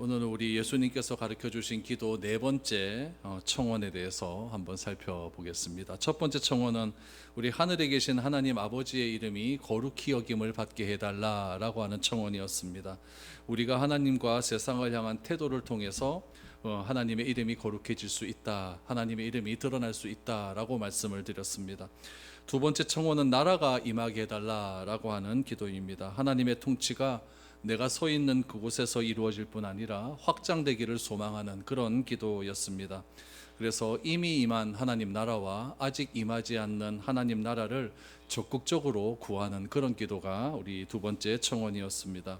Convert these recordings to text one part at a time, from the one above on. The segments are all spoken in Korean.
오늘은 우리 예수님께서 가르쳐 주신 기도 네 번째 청원에 대해서 한번 살펴보겠습니다. 첫 번째 청원은 우리 하늘에 계신 하나님 아버지의 이름이 거룩히 여김을 받게 해달라라고 하는 청원이었습니다. 우리가 하나님과 세상을 향한 태도를 통해서 하나님의 이름이 거룩해질 수 있다, 하나님의 이름이 드러날 수 있다라고 말씀을 드렸습니다. 두 번째 청원은 나라가 임하게 해달라라고 하는 기도입니다. 하나님의 통치가 내가 서 있는 그곳에서 이루어질 뿐 아니라 확장되기를 소망하는 그런 기도였습니다. 그래서 이미 임한 하나님 나라와 아직 임하지 않는 하나님 나라를 적극적으로 구하는 그런 기도가 우리 두 번째 청원이었습니다.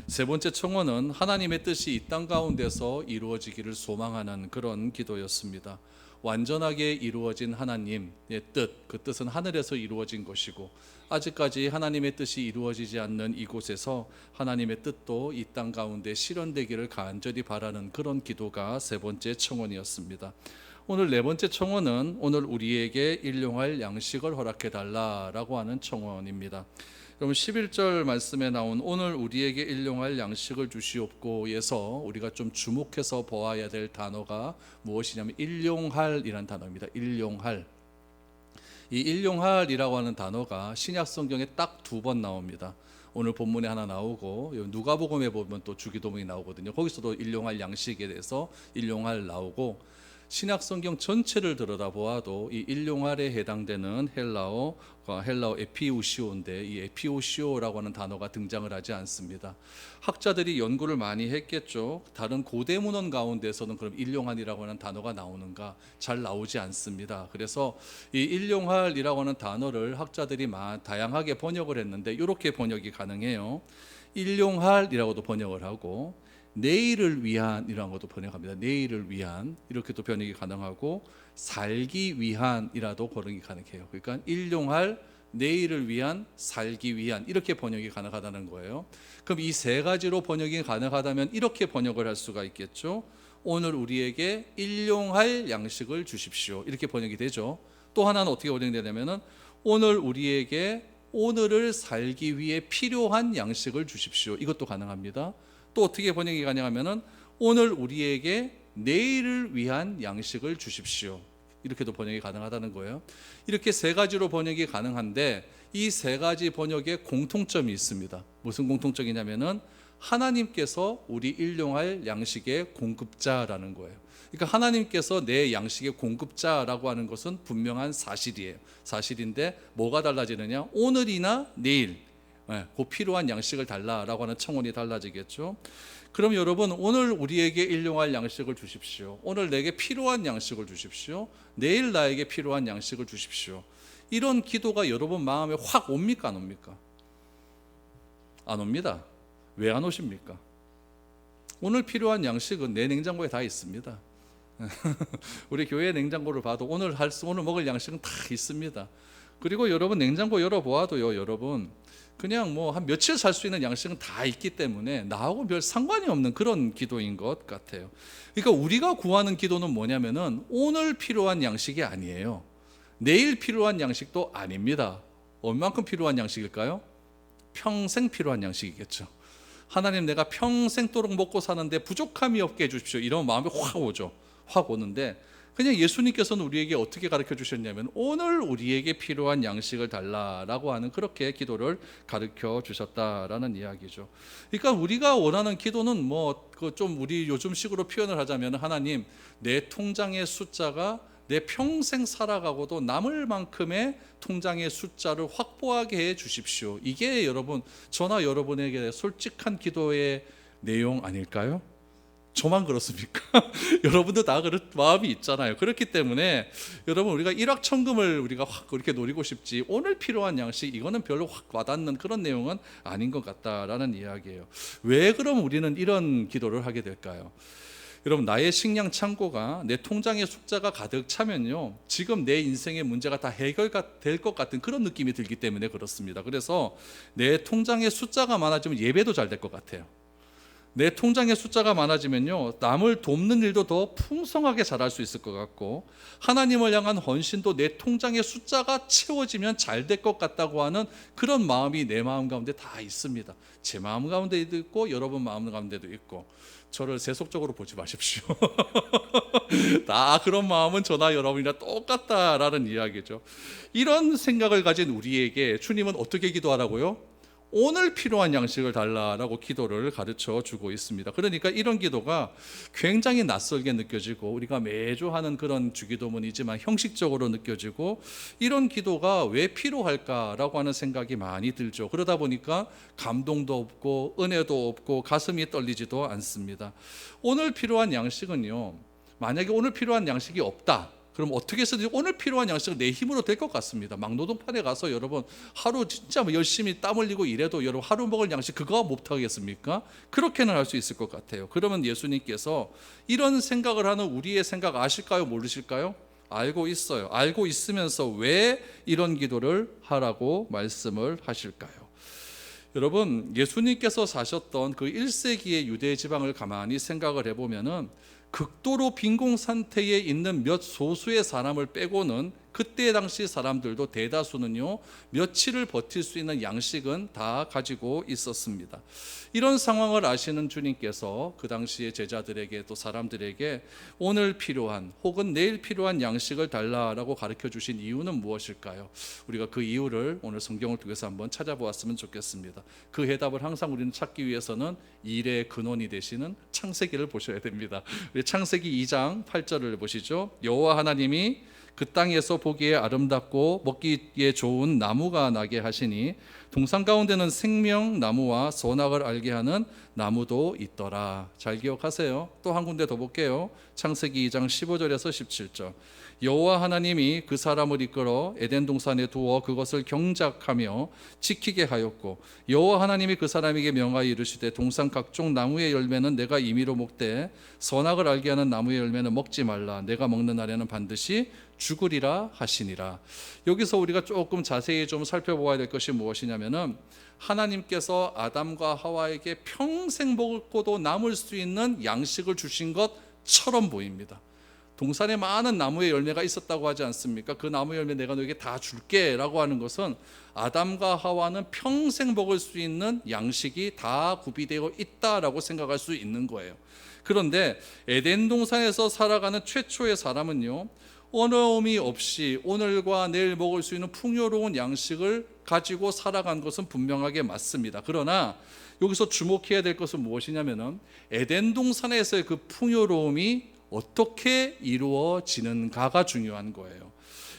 세 번째 청원은 하나님의 뜻이 이 땅 가운데서 이루어지기를 소망하는 그런 기도였습니다. 완전하게 이루어진 하나님의 뜻, 그 뜻은 하늘에서 이루어진 것이고 아직까지 하나님의 뜻이 이루어지지 않는 이곳에서 하나님의 뜻도 이 땅 가운데 실현되기를 간절히 바라는 그런 기도가 세 번째 청원이었습니다. 오늘 네 번째 청원은 오늘 우리에게 일용할 양식을 허락해 달라라고 하는 청원입니다. 그럼 11절 말씀에 나온 오늘 우리에게 일용할 양식을 주시옵고에서 우리가 좀 주목해서 보아야 될 단어가 무엇이냐면 일용할이라는 단어입니다. 일용할. 이 일용할이라고 하는 단어가 신약 성경에 딱 두 번 나옵니다. 오늘 본문에 하나 나오고 누가복음에 보면 또 주기도문이 나오거든요. 거기서도 일용할 양식에 대해서 일용할 나오고 신약 성경 전체를 들여다보아도 이 일용할에 해당되는 헬라어 에피우시오인데 이 에피우시오라고 하는 단어가 등장을 하지 않습니다. 학자들이 연구를 많이 했겠죠. 다른 고대 문헌 가운데서는 그럼 일용할이라고 하는 단어가 나오는가? 잘 나오지 않습니다. 그래서 이 일용할이라고 하는 단어를 학자들이 다양하게 번역을 했는데 이렇게 번역이 가능해요. 일용할이라고도 번역을 하고 내일을 위한이라는 것도 번역합니다. 내일을 위한 이렇게도 번역이 가능하고 살기 위한이라도 번역이 가능해요. 그러니까 일용할, 내일을 위한, 살기 위한 이렇게 번역이 가능하다는 거예요. 그럼 이 세 가지로 번역이 가능하다면 이렇게 번역을 할 수가 있겠죠. 오늘 우리에게 일용할 양식을 주십시오. 이렇게 번역이 되죠. 또 하나는 어떻게 번역이 되냐면은 오늘 우리에게 오늘을 살기 위해 필요한 양식을 주십시오. 이것도 가능합니다. 또 어떻게 번역이 가능하면은 오늘 우리에게 내일을 위한 양식을 주십시오. 이렇게도 번역이 가능하다는 거예요. 이렇게 세 가지로 번역이 가능한데 이 세 가지 번역에 공통점이 있습니다. 무슨 공통점이냐면은 하나님께서 우리 일용할 양식의 공급자라는 거예요. 그러니까 하나님께서 내 양식의 공급자라고 하는 것은 분명한 사실이에요. 사실인데 뭐가 달라지느냐? 오늘이나 내일 그 필요한 양식을 달라라고 하는 청원이 달라지겠죠. 그럼 여러분 오늘 우리에게 일용할 양식을 주십시오. 오늘 내게 필요한 양식을 주십시오. 내일 나에게 필요한 양식을 주십시오. 이런 기도가 여러분 마음에 확 옵니까 안 옵니까? 안 옵니다. 왜 안 오십니까? 오늘 필요한 양식은 내 냉장고에 다 있습니다. 우리 교회 냉장고를 봐도 오늘 먹을 양식은 다 있습니다. 그리고 여러분 냉장고 열어보아도요, 여러분 그냥 뭐 한 며칠 살 수 있는 양식은 다 있기 때문에 나하고 별 상관이 없는 그런 기도인 것 같아요. 그러니까 우리가 구하는 기도는 뭐냐면은 오늘 필요한 양식이 아니에요. 내일 필요한 양식도 아닙니다. 얼만큼 필요한 양식일까요? 평생 필요한 양식이겠죠. 하나님 내가 평생도록 먹고 사는데 부족함이 없게 해주십시오. 이런 마음이 확 오죠. 확 오는데 그냥 예수님께서는 우리에게 어떻게 가르쳐 주셨냐면 오늘 우리에게 필요한 양식을 달라라고 하는 그렇게 기도를 가르쳐 주셨다라는 이야기죠. 그러니까 우리가 원하는 기도는 좀 우리 요즘식으로 표현을 하자면 하나님 내 통장의 숫자가 내 평생 살아가고도 남을 만큼의 통장의 숫자를 확보하게 해 주십시오. 이게 여러분 저나 여러분에게 솔직한 기도의 내용 아닐까요? 저만 그렇습니까? 여러분도 다 그런 마음이 있잖아요. 그렇기 때문에 여러분 우리가 일확천금을 우리가 확 그렇게 노리고 싶지 오늘 필요한 양식 이거는 별로 확 와닿는 그런 내용은 아닌 것 같다라는 이야기예요. 왜 그럼 우리는 이런 기도를 하게 될까요? 여러분 나의 식량 창고가 내 통장의 숫자가 가득 차면요 지금 내 인생의 문제가 다 해결될 것 같은 그런 느낌이 들기 때문에 그렇습니다. 그래서 내 통장의 숫자가 많아지면 예배도 잘 될 것 같아요. 내 통장의 숫자가 많아지면요 남을 돕는 일도 더 풍성하게 잘할 수 있을 것 같고 하나님을 향한 헌신도 내 통장의 숫자가 채워지면 잘 될 것 같다고 하는 그런 마음이 내 마음 가운데 다 있습니다. 제 마음 가운데도 있고 여러분 마음 가운데도 있고 저를 세속적으로 보지 마십시오. 다 그런 마음은 저나 여러분이나 똑같다라는 이야기죠. 이런 생각을 가진 우리에게 주님은 어떻게 기도하라고요? 오늘 필요한 양식을 달라라고 기도를 가르쳐 주고 있습니다. 그러니까 이런 기도가 굉장히 낯설게 느껴지고 우리가 매주 하는 그런 주기도문이지만 형식적으로 느껴지고, 이런 기도가 왜 필요할까라고 하는 생각이 많이 들죠. 그러다 보니까 감동도 없고 은혜도 없고 가슴이 떨리지도 않습니다. 오늘 필요한 양식은요, 만약에 오늘 필요한 양식이 없다, 그럼 어떻게 해서든지 오늘 필요한 양식은 내 힘으로 될 것 같습니다. 막노동판에 가서 여러분 하루 진짜 열심히 땀 흘리고 일해도 여러분 하루 먹을 양식 그거 못 하겠습니까? 그렇게는 할 수 있을 것 같아요. 그러면 예수님께서 이런 생각을 하는 우리의 생각 아실까요? 모르실까요? 알고 있어요. 알고 있으면서 왜 이런 기도를 하라고 말씀을 하실까요? 여러분, 예수님께서 사셨던 그 1세기의 유대 지방을 가만히 생각을 해보면은 극도로 빈곤 상태에 있는 몇 소수의 사람을 빼고는 그때 당시 사람들도 대다수는요, 며칠을 버틸 수 있는 양식은 다 가지고 있었습니다. 이런 상황을 아시는 주님께서 그 당시의 제자들에게 또 사람들에게 오늘 필요한 혹은 내일 필요한 양식을 달라라고 가르쳐 주신 이유는 무엇일까요? 우리가 그 이유를 오늘 성경을 통해서 한번 찾아보았으면 좋겠습니다. 그 해답을 항상 우리는 찾기 위해서는 일의 근원이 되시는 창세기를 보셔야 됩니다. 우리 창세기 2장 8절을 보시죠. 여호와 하나님이 그 땅에서 보기에 아름답고 먹기에 좋은 나무가 나게 하시니 동산 가운데는 생명나무와 선악을 알게 하는 나무도 있더라. 잘 기억하세요. 또 한 군데 더 볼게요. 창세기 2장 15절에서 17절. 여호와 하나님이 그 사람을 이끌어 에덴 동산에 두어 그것을 경작하며 지키게 하였고, 여호와 하나님이 그 사람에게 명하여 이르시되 동산 각종 나무의 열매는 내가 임의로 먹되 선악을 알게 하는 나무의 열매는 먹지 말라. 내가 먹는 날에는 반드시 죽으리라 하시니라. 여기서 우리가 조금 자세히 좀 살펴보아야 될 것이 무엇이냐면은, 하나님께서 아담과 하와에게 평생 먹고도 남을 수 있는 양식을 주신 것처럼 보입니다. 동산에 많은 나무의 열매가 있었다고 하지 않습니까? 그 나무 열매 내가 너에게 다 줄게 라고 하는 것은 아담과 하와는 평생 먹을 수 있는 양식이 다 구비되어 있다라고 생각할 수 있는 거예요. 그런데 에덴 동산에서 살아가는 최초의 사람은요, 어려움이 없이 오늘과 내일 먹을 수 있는 풍요로운 양식을 가지고 살아간 것은 분명하게 맞습니다. 그러나 여기서 주목해야 될 것은 무엇이냐면은, 에덴 동산에서의 그 풍요로움이 어떻게 이루어지는가가 중요한 거예요.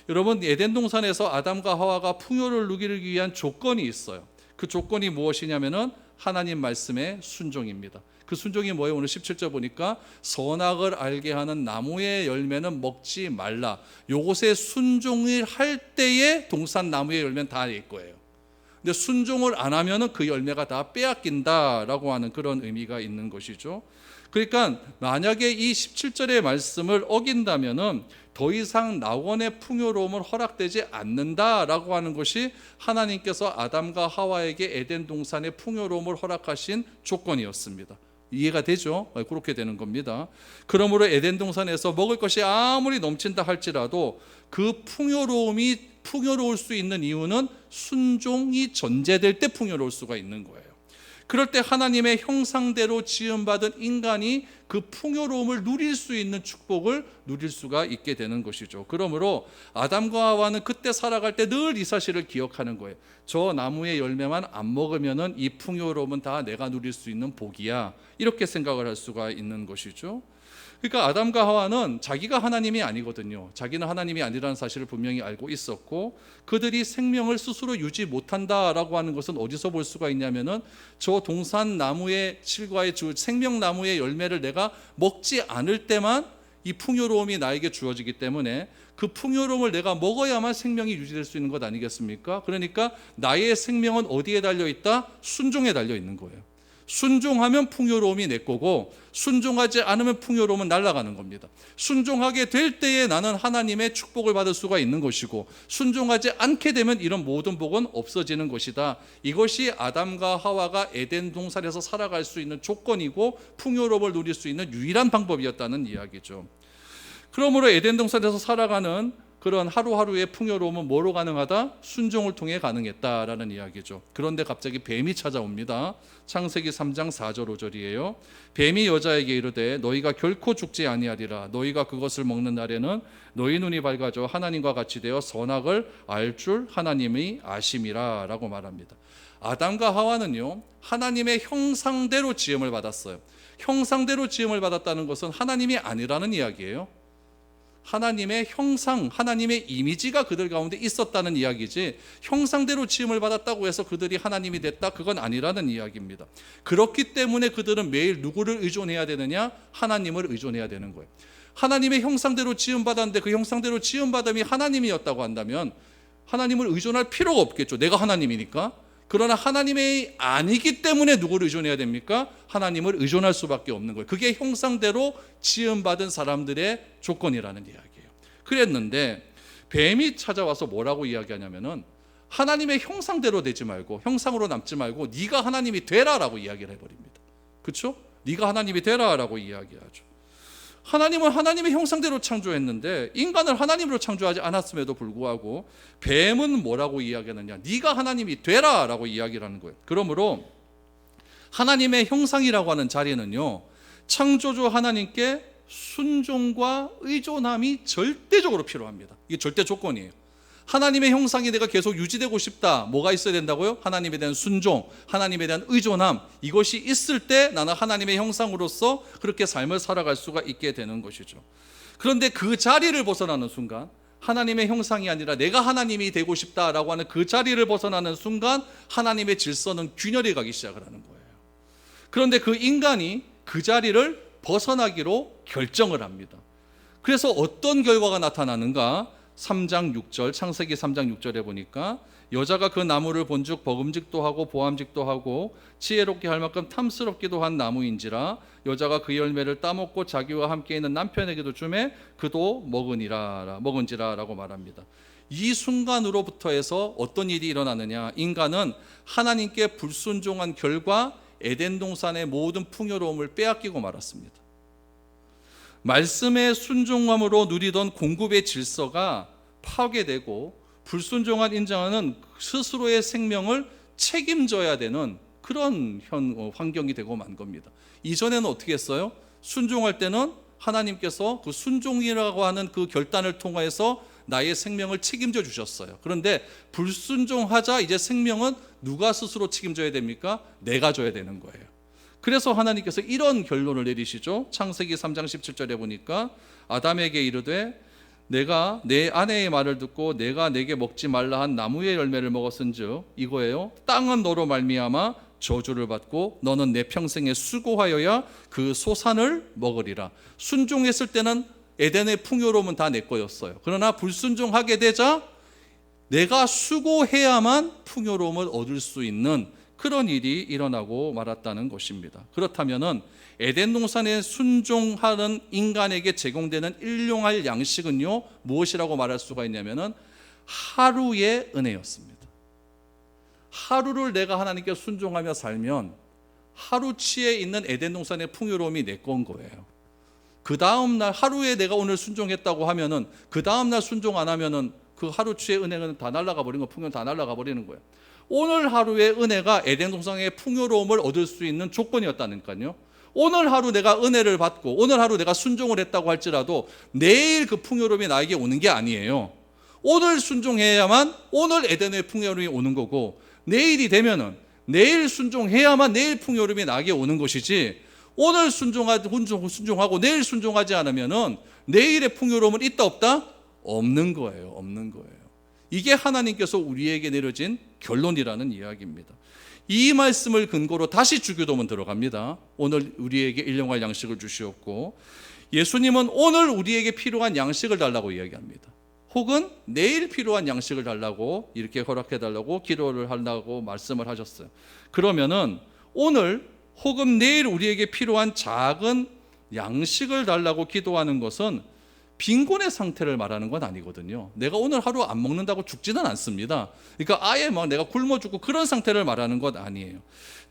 여러분, 에덴 동산에서 아담과 하와가 풍요를 누리기 위한 조건이 있어요. 그 조건이 무엇이냐면은 하나님 말씀의 순종입니다. 그 순종이 뭐예요? 오늘 17절 보니까 선악을 알게 하는 나무의 열매는 먹지 말라. 요것에 순종을 할 때에 동산 나무의 열매는 다 낼 거예요. 근데 순종을 안 하면은 그 열매가 다 빼앗긴다라고 하는 그런 의미가 있는 것이죠. 그러니까 만약에 이 17절의 말씀을 어긴다면은 더 이상 낙원의 풍요로움은 허락되지 않는다라고 하는 것이 하나님께서 아담과 하와에게 에덴 동산의 풍요로움을 허락하신 조건이었습니다. 이해가 되죠? 그렇게 되는 겁니다. 그러므로 에덴 동산에서 먹을 것이 아무리 넘친다 할지라도 그 풍요로움이 풍요로울 수 있는 이유는 순종이 전제될 때 풍요로울 수가 있는 거예요. 그럴 때 하나님의 형상대로 지음받은 인간이 그 풍요로움을 누릴 수 있는 축복을 누릴 수가 있게 되는 것이죠. 그러므로 아담과 하와는 그때 살아갈 때 늘 이 사실을 기억하는 거예요. 저 나무의 열매만 안 먹으면은 이 풍요로움은 다 내가 누릴 수 있는 복이야. 이렇게 생각을 할 수가 있는 것이죠. 그러니까 아담과 하와는 자기가 하나님이 아니거든요. 자기는 하나님이 아니라는 사실을 분명히 알고 있었고, 그들이 생명을 스스로 유지 못한다라고 하는 것은 어디서 볼 수가 있냐면은, 저 동산 나무의 실과의 생명나무의 열매를 내가 먹지 않을 때만 이 풍요로움이 나에게 주어지기 때문에 그 풍요로움을 내가 먹어야만 생명이 유지될 수 있는 것 아니겠습니까? 그러니까 나의 생명은 어디에 달려있다? 순종에 달려있는 거예요. 순종하면 풍요로움이 내 거고, 순종하지 않으면 풍요로움은 날아가는 겁니다. 순종하게 될 때에 나는 하나님의 축복을 받을 수가 있는 것이고, 순종하지 않게 되면 이런 모든 복은 없어지는 것이다. 이것이 아담과 하와가 에덴 동산에서 살아갈 수 있는 조건이고 풍요로움을 누릴 수 있는 유일한 방법이었다는 이야기죠. 그러므로 에덴 동산에서 살아가는 그 그런 하루하루의 풍요로움은 뭐로 가능하다? 순종을 통해 가능했다라는 이야기죠. 그런데 갑자기 뱀이 찾아옵니다. 창세기 3장 4절 5절이에요. 뱀이 여자에게 이르되 너희가 결코 죽지 아니하리라. 너희가 그것을 먹는 날에는 너희 눈이 밝아져 하나님과 같이 되어 선악을 알 줄 하나님이 아심이라 라고 말합니다. 아담과 하와는요, 하나님의 형상대로 지음을 받았어요. 형상대로 지음을 받았다는 것은 하나님이 아니라는 이야기예요. 하나님의 형상, 하나님의 이미지가 그들 가운데 있었다는 이야기지, 형상대로 지음을 받았다고 해서 그들이 하나님이 됐다, 그건 아니라는 이야기입니다. 그렇기 때문에 그들은 매일 누구를 의존해야 되느냐? 하나님을 의존해야 되는 거예요. 하나님의 형상대로 지음받았는데 그 형상대로 지음받음이 하나님이었다고 한다면 하나님을 의존할 필요가 없겠죠. 내가 하나님이니까. 그러나 하나님이 아니기 때문에 누구를 의존해야 됩니까? 하나님을 의존할 수밖에 없는 거예요. 그게 형상대로 지음받은 사람들의 조건이라는 이야기예요. 그랬는데 뱀이 찾아와서 뭐라고 이야기하냐면은 하나님의 형상대로 되지 말고, 형상으로 남지 말고 네가 하나님이 되라라고 이야기를 해버립니다. 그렇죠? 네가 하나님이 되라라고 이야기하죠. 하나님은 하나님의 형상대로 창조했는데 인간을 하나님으로 창조하지 않았음에도 불구하고 뱀은 뭐라고 이야기하느냐? 네가 하나님이 되라라고 이야기를 하는 거예요. 그러므로 하나님의 형상이라고 하는 자리는요, 창조주 하나님께 순종과 의존함이 절대적으로 필요합니다. 이게 절대 조건이에요. 하나님의 형상이 내가 계속 유지되고 싶다, 뭐가 있어야 된다고요? 하나님에 대한 순종, 하나님에 대한 의존함, 이것이 있을 때 나는 하나님의 형상으로서 그렇게 삶을 살아갈 수가 있게 되는 것이죠. 그런데 그 자리를 벗어나는 순간, 하나님의 형상이 아니라 내가 하나님이 되고 싶다라고 하는 그 자리를 벗어나는 순간 하나님의 질서는 균열해 가기 시작을 하는 거예요. 그런데 그 인간이 그 자리를 벗어나기로 결정을 합니다. 그래서 어떤 결과가 나타나는가? 3장 6절, 창세기 3장 6절에 보니까 여자가 그 나무를 본즉 먹음직도 하고 보암직도 하고 지혜롭게 할 만큼 탐스럽기도 한 나무인지라 여자가 그 열매를 따먹고 자기와 함께 있는 남편에게도 주매 그도 먹은지라 라고 말합니다. 이 순간으로부터 해서 어떤 일이 일어나느냐? 인간은 하나님께 불순종한 결과 에덴 동산의 모든 풍요로움을 빼앗기고 말았습니다. 말씀의 순종함으로 누리던 공급의 질서가 파괴되고 불순종한 인자는 스스로의 생명을 책임져야 되는 그런 환경이 되고 만 겁니다. 이전에는 어떻게 했어요? 순종할 때는 하나님께서 그 순종이라고 하는 그 결단을 통해서 나의 생명을 책임져 주셨어요. 그런데 불순종하자 이제 생명은 누가 스스로 책임져야 됩니까? 내가 져야 되는 거예요. 그래서 하나님께서 이런 결론을 내리시죠. 창세기 3장 17절에 보니까 아담에게 이르되 내가 내 아내의 말을 듣고 내가 내게 먹지 말라 한 나무의 열매를 먹었은즉 이거예요. 땅은 너로 말미암아 저주를 받고 너는 내 평생에 수고하여야 그 소산을 먹으리라. 순종했을 때는 에덴의 풍요로움은 다 내 거였어요. 그러나 불순종하게 되자 내가 수고해야만 풍요로움을 얻을 수 있는 그런 일이 일어나고 말았다는 것입니다. 그렇다면은 에덴 동산에 순종하는 인간에게 제공되는 일용할 양식은요, 무엇이라고 말할 수가 있냐면은 하루의 은혜였습니다. 하루를 내가 하나님께 순종하며 살면 하루치에 있는 에덴 동산의 풍요로움이 내 건 거예요. 그 다음 날 하루에 내가 오늘 순종했다고 하면은 그 다음 날 순종 안 하면은 그 하루치의 은혜는 다 날아가 버리는 거, 풍요는 다 날아가 버리는 거예요. 오늘 하루의 은혜가 에덴 동산의 풍요로움을 얻을 수 있는 조건이었다니까요. 오늘 하루 내가 은혜를 받고 오늘 하루 내가 순종을 했다고 할지라도 내일 그 풍요로움이 나에게 오는 게 아니에요. 오늘 순종해야만 오늘 에덴의 풍요로움이 오는 거고, 내일이 되면은 내일 순종해야만 내일 풍요로움이 나에게 오는 것이지, 오늘 순종하고 내일 순종하지 않으면은 내일의 풍요로움은 있다 없다? 없는 거예요. 없는 거예요. 이게 하나님께서 우리에게 내려진 결론이라는 이야기입니다. 이 말씀을 근거로 다시 주기도문 들어갑니다. 오늘 우리에게 일용할 양식을 주시옵고, 예수님은 오늘 우리에게 필요한 양식을 달라고 이야기합니다. 혹은 내일 필요한 양식을 달라고 이렇게 허락해 달라고 기도를 하려고 말씀을 하셨어요. 그러면은 오늘 혹은 내일 우리에게 필요한 작은 양식을 달라고 기도하는 것은 빈곤의 상태를 말하는 건 아니거든요. 내가 오늘 하루 안 먹는다고 죽지는 않습니다. 그러니까 아예 막 내가 굶어 죽고 그런 상태를 말하는 것 아니에요.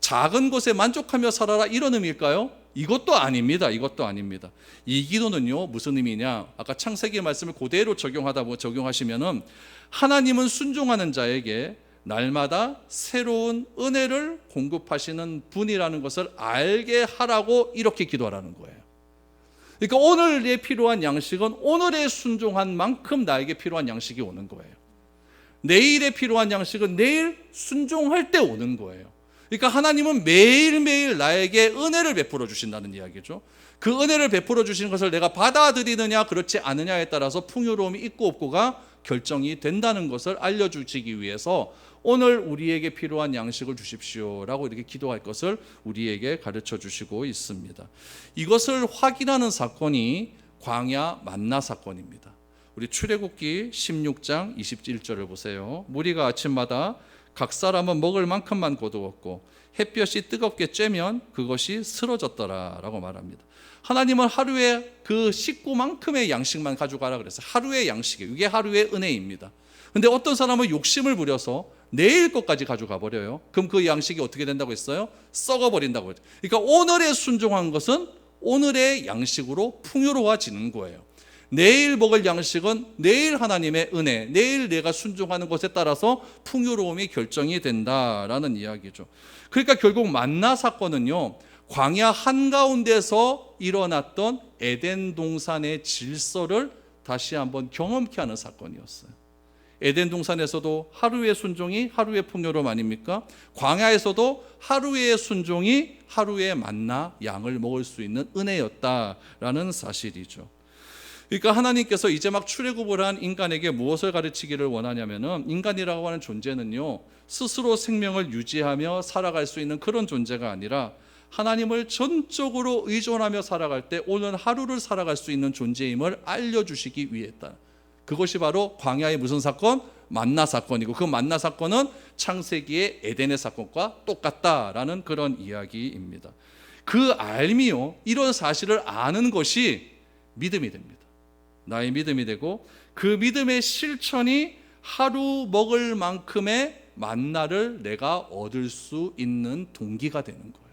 작은 것에 만족하며 살아라 이런 의미일까요? 이것도 아닙니다. 이것도 아닙니다. 이 기도는요 무슨 의미냐? 아까 창세기 말씀을 그대로 적용하시면은 하나님은 순종하는 자에게 날마다 새로운 은혜를 공급하시는 분이라는 것을 알게 하라고 이렇게 기도하라는 거예요. 그러니까 오늘에 필요한 양식은 오늘에 순종한 만큼 나에게 필요한 양식이 오는 거예요. 내일에 필요한 양식은 내일 순종할 때 오는 거예요. 그러니까 하나님은 매일매일 나에게 은혜를 베풀어 주신다는 이야기죠. 그 은혜를 베풀어 주시는 것을 내가 받아들이느냐 그렇지 않느냐에 따라서 풍요로움이 있고 없고가 결정이 된다는 것을 알려주시기 위해서 오늘 우리에게 필요한 양식을 주십시오라고 이렇게 기도할 것을 우리에게 가르쳐 주시고 있습니다. 이것을 확인하는 사건이 광야 만나 사건입니다. 우리 출애굽기 16장 21절을 보세요. 무리가 아침마다 각 사람은 먹을 만큼만 거두었고 햇볕이 뜨겁게 쬐면 그것이 쓰러졌더라 라고 말합니다. 하나님은 하루에 그 식구만큼의 양식만 가져가라 그랬어요. 하루의 양식이에요. 이게 하루의 은혜입니다. 근데 어떤 사람은 욕심을 부려서 내일 것까지 가져가 버려요. 그럼 그 양식이 어떻게 된다고 했어요? 썩어버린다고 했어요. 그러니까 오늘에 순종한 것은 오늘의 양식으로 풍요로워지는 거예요. 내일 먹을 양식은 내일 하나님의 은혜, 내일 내가 순종하는 것에 따라서 풍요로움이 결정이 된다라는 이야기죠. 그러니까 결국 만나 사건은요, 광야 한가운데서 일어났던 에덴 동산의 질서를 다시 한번 경험케 하는 사건이었어요. 에덴 동산에서도 하루의 순종이 하루의 풍요로움 아닙니까? 광야에서도 하루의 순종이 하루의 만나 양을 먹을 수 있는 은혜였다라는 사실이죠. 그러니까 하나님께서 이제 막 출애굽을 한 인간에게 무엇을 가르치기를 원하냐면은, 인간이라고 하는 존재는요 스스로 생명을 유지하며 살아갈 수 있는 그런 존재가 아니라 하나님을 전적으로 의존하며 살아갈 때 오늘 하루를 살아갈 수 있는 존재임을 알려주시기 위했다. 그것이 바로 광야의 무슨 사건? 만나 사건이고, 그 만나 사건은 창세기의 에덴의 사건과 똑같다라는 그런 이야기입니다. 그 알미요, 이런 사실을 아는 것이 믿음이 됩니다. 나의 믿음이 되고, 그 믿음의 실천이 하루 먹을 만큼의 만나를 내가 얻을 수 있는 동기가 되는 거예요.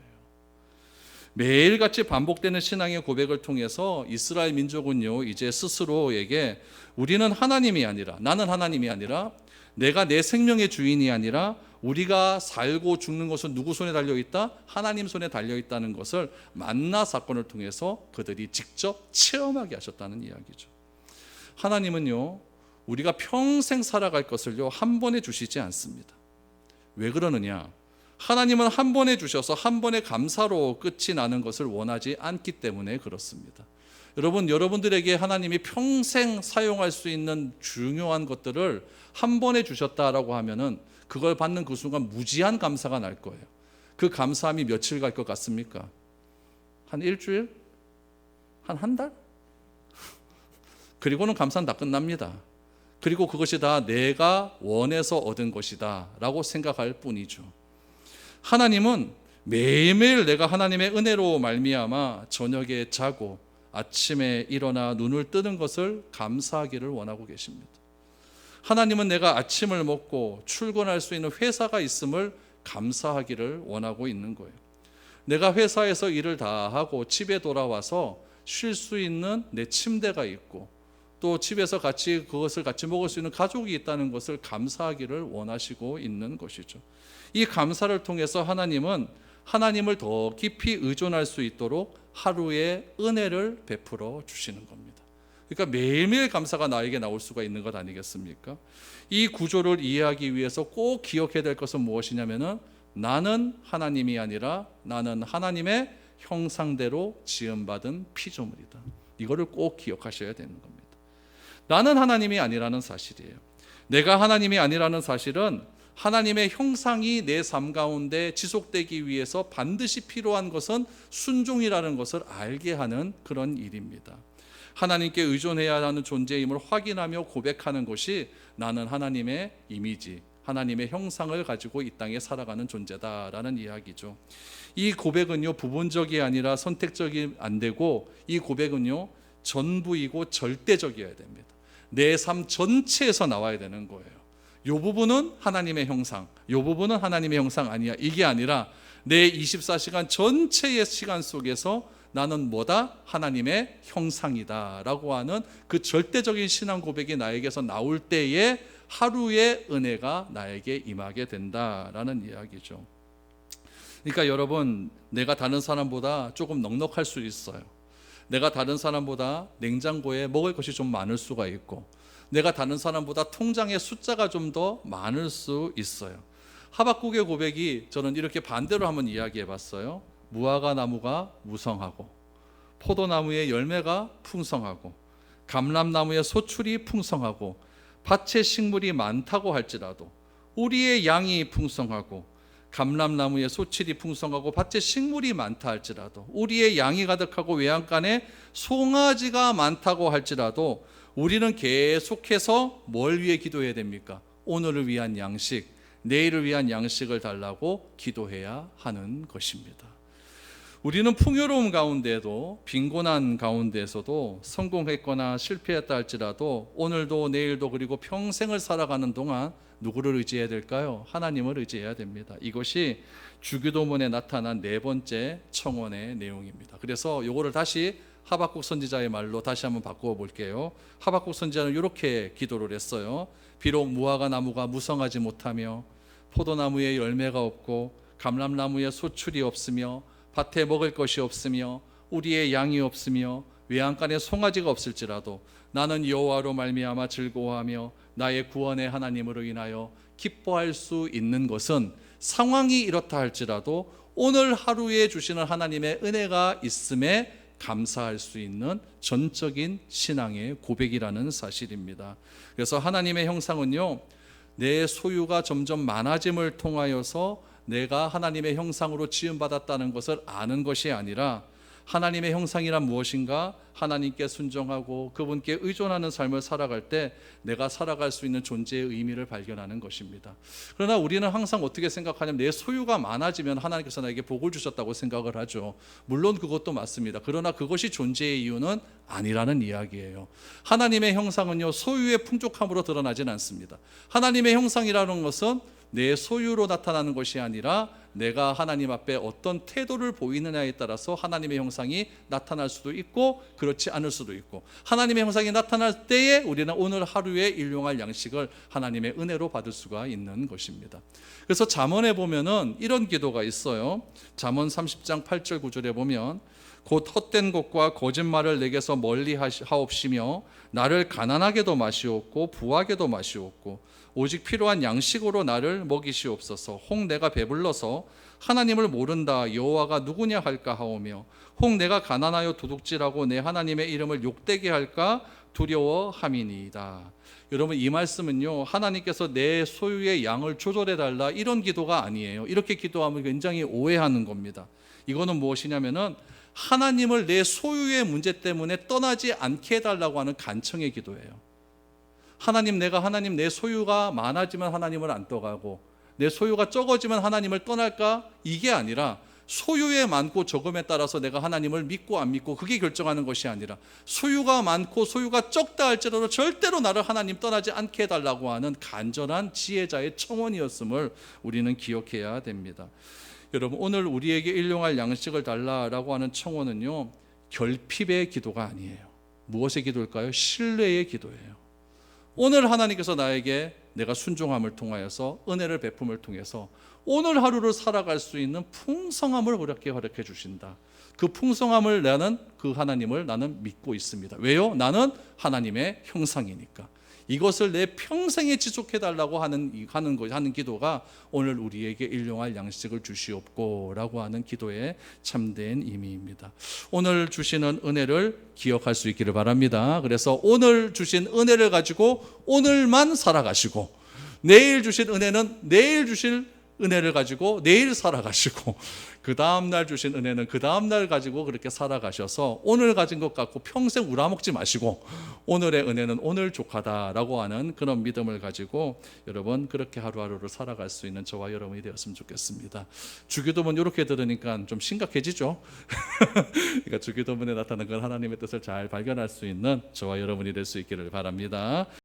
매일같이 반복되는 신앙의 고백을 통해서 이스라엘 민족은요 이제 스스로에게 우리는 하나님이 아니라, 나는 하나님이 아니라, 내가 내 생명의 주인이 아니라 우리가 살고 죽는 것은 누구 손에 달려있다? 하나님 손에 달려있다는 것을 만나 사건을 통해서 그들이 직접 체험하게 하셨다는 이야기죠. 하나님은요 우리가 평생 살아갈 것을요 한 번에 주시지 않습니다. 왜 그러느냐? 하나님은 한 번에 주셔서 한 번에 감사로 끝이 나는 것을 원하지 않기 때문에 그렇습니다. 여러분들에게 하나님이 평생 사용할 수 있는 중요한 것들을 한 번에 주셨다라고 하면은 그걸 받는 그 순간 무지한 감사가 날 거예요. 그 감사함이 며칠 갈 것 같습니까? 한 일주일? 한 달? 그리고는 감사는 다 끝납니다. 그리고 그것이 다 내가 원해서 얻은 것이다 라고 생각할 뿐이죠. 하나님은 매일매일 내가 하나님의 은혜로 말미암아 저녁에 자고 아침에 일어나 눈을 뜨는 것을 감사하기를 원하고 계십니다. 하나님은 내가 아침을 먹고 출근할 수 있는 회사가 있음을 감사하기를 원하고 있는 거예요. 내가 회사에서 일을 다 하고 집에 돌아와서 쉴 수 있는 내 침대가 있고, 또 집에서 그것을 같이 먹을 수 있는 가족이 있다는 것을 감사하기를 원하시고 있는 것이죠. 이 감사를 통해서 하나님은 하나님을 더 깊이 의존할 수 있도록 하루의 은혜를 베풀어 주시는 겁니다. 그러니까 매일매일 감사가 나에게 나올 수가 있는 것 아니겠습니까? 이 구조를 이해하기 위해서 꼭 기억해야 될 것은 무엇이냐면은, 나는 하나님이 아니라 나는 하나님의 형상대로 지음받은 피조물이다. 이거를 꼭 기억하셔야 되는 겁니다. 나는 하나님이 아니라는 사실이에요. 내가 하나님이 아니라는 사실은 하나님의 형상이 내 삶 가운데 지속되기 위해서 반드시 필요한 것은 순종이라는 것을 알게 하는 그런 일입니다. 하나님께 의존해야 하는 존재임을 확인하며 고백하는 것이 나는 하나님의 이미지, 하나님의 형상을 가지고 이 땅에 살아가는 존재다라는 이야기죠. 이 고백은요 부분적이 아니라 선택적이 안 되고, 이 고백은요 전부이고 절대적이어야 됩니다. 내 삶 전체에서 나와야 되는 거예요. 요 부분은 하나님의 형상, 요 부분은 하나님의 형상 아니야. 이게 아니라 내 24시간 전체의 시간 속에서 나는 뭐다? 하나님의 형상이다 라고 하는 그 절대적인 신앙 고백이 나에게서 나올 때에 하루의 은혜가 나에게 임하게 된다라는 이야기죠. 그러니까 여러분, 내가 다른 사람보다 조금 넉넉할 수 있어요. 내가 다른 사람보다 냉장고에 먹을 것이 좀 많을 수가 있고, 내가 다른 사람보다 통장에 숫자가 좀 더 많을 수 있어요. 하박국의 고백이 저는 이렇게 반대로 한번 이야기해 봤어요. 무화과 나무가 무성하고, 포도나무의 열매가 풍성하고, 감람나무의 소출이 풍성하고, 밭에 식물이 많다고 할지라도, 우리의 양이 풍성하고, 감람나무의 소출이 풍성하고 밭에 식물이 많다 할지라도, 우리의 양이 가득하고 외양간에 송아지가 많다고 할지라도, 우리는 계속해서 뭘 위해 기도해야 됩니까? 오늘을 위한 양식, 내일을 위한 양식을 달라고 기도해야 하는 것입니다. 우리는 풍요로움 가운데도, 빈곤한 가운데서도 성공했거나 실패했다 할지라도 오늘도 내일도 그리고 평생을 살아가는 동안 누구를 의지해야 될까요? 하나님을 의지해야 됩니다. 이것이 주기도문에 나타난 네 번째 청원의 내용입니다. 그래서 이거를 다시 하박국 선지자의 말로 다시 한번 바꾸어 볼게요. 하박국 선지자는 이렇게 기도를 했어요. 비록 무화과 나무가 무성하지 못하며, 포도나무에 열매가 없고, 감람나무에 소출이 없으며, 밭에 먹을 것이 없으며, 우리의 양이 없으며, 외양간에 송아지가 없을지라도 나는 여호와로 말미암아 즐거워하며 나의 구원의 하나님으로 인하여 기뻐할 수 있는 것은, 상황이 이렇다 할지라도 오늘 하루에 주시는 하나님의 은혜가 있음에 감사할 수 있는 전적인 신앙의 고백이라는 사실입니다. 그래서 하나님의 형상은요, 내 소유가 점점 많아짐을 통하여서 내가 하나님의 형상으로 지음받았다는 것을 아는 것이 아니라, 하나님의 형상이란 무엇인가? 하나님께 순종하고 그분께 의존하는 삶을 살아갈 때 내가 살아갈 수 있는 존재의 의미를 발견하는 것입니다. 그러나 우리는 항상 어떻게 생각하냐면, 내 소유가 많아지면 하나님께서 나에게 복을 주셨다고 생각을 하죠. 물론 그것도 맞습니다. 그러나 그것이 존재의 이유는 아니라는 이야기예요. 하나님의 형상은요, 소유의 풍족함으로 드러나진 않습니다. 하나님의 형상이라는 것은 내 소유로 나타나는 것이 아니라 내가 하나님 앞에 어떤 태도를 보이느냐에 따라서 하나님의 형상이 나타날 수도 있고 그렇지 않을 수도 있고, 하나님의 형상이 나타날 때에 우리는 오늘 하루에 일용할 양식을 하나님의 은혜로 받을 수가 있는 것입니다. 그래서 잠언에 보면은 이런 기도가 있어요. 잠언 30장 8절 9절에 보면, 곧 헛된 것과 거짓말을 내게서 멀리 하옵시며 나를 가난하게도 마시옵고 부하게도 마시옵고 오직 필요한 양식으로 나를 먹이시옵소서. 혹 내가 배불러서 하나님을 모른다 여호와가 누구냐 할까 하오며, 혹 내가 가난하여 도둑질하고 내 하나님의 이름을 욕되게 할까 두려워함이니이다. 여러분, 이 말씀은요, 하나님께서 내 소유의 양을 조절해 달라 이런 기도가 아니에요. 이렇게 기도하면 굉장히 오해하는 겁니다. 이거는 무엇이냐면은 하나님을 내 소유의 문제 때문에 떠나지 않게 해달라고 하는 간청의 기도예요. 하나님 내 소유가 많아지면 하나님을 안 떠가고, 내 소유가 적어지면 하나님을 떠날까? 이게 아니라, 소유의 많고 적음에 따라서 내가 하나님을 믿고 안 믿고 그게 결정하는 것이 아니라, 소유가 많고 소유가 적다 할지라도 절대로 나를 하나님 떠나지 않게 해달라고 하는 간절한 지혜자의 청원이었음을 우리는 기억해야 됩니다. 여러분, 오늘 우리에게 일용할 양식을 달라라고 하는 청원은요, 결핍의 기도가 아니에요. 무엇의 기도일까요? 신뢰의 기도예요. 오늘 하나님께서 나에게 내가 순종함을 통하여서 은혜를 베품을 통해서 오늘 하루를 살아갈 수 있는 풍성함을 그렇게 허락해 주신다. 그 풍성함을 나는, 그 하나님을 나는 믿고 있습니다. 왜요? 나는 하나님의 형상이니까. 이것을 내 평생에 지속해달라고 하는 기도가 오늘 우리에게 일용할 양식을 주시옵고라고 하는 기도의 참된 의미입니다. 오늘 주시는 은혜를 기억할 수 있기를 바랍니다. 그래서 오늘 주신 은혜를 가지고 오늘만 살아가시고, 내일 주신 은혜는 내일 주실 은혜를 가지고 내일 살아가시고 그 다음날 주신 은혜는 그 다음날 가지고 그렇게 살아가셔서 오늘 가진 것 갖고 평생 우라먹지 마시고 오늘의 은혜는 오늘 족하다라고 하는 그런 믿음을 가지고 여러분 그렇게 하루하루를 살아갈 수 있는 저와 여러분이 되었으면 좋겠습니다. 주기도문 이렇게 들으니까 좀 심각해지죠. 그러니까 주기도문에 나타나는 건 하나님의 뜻을 잘 발견할 수 있는 저와 여러분이 될 수 있기를 바랍니다.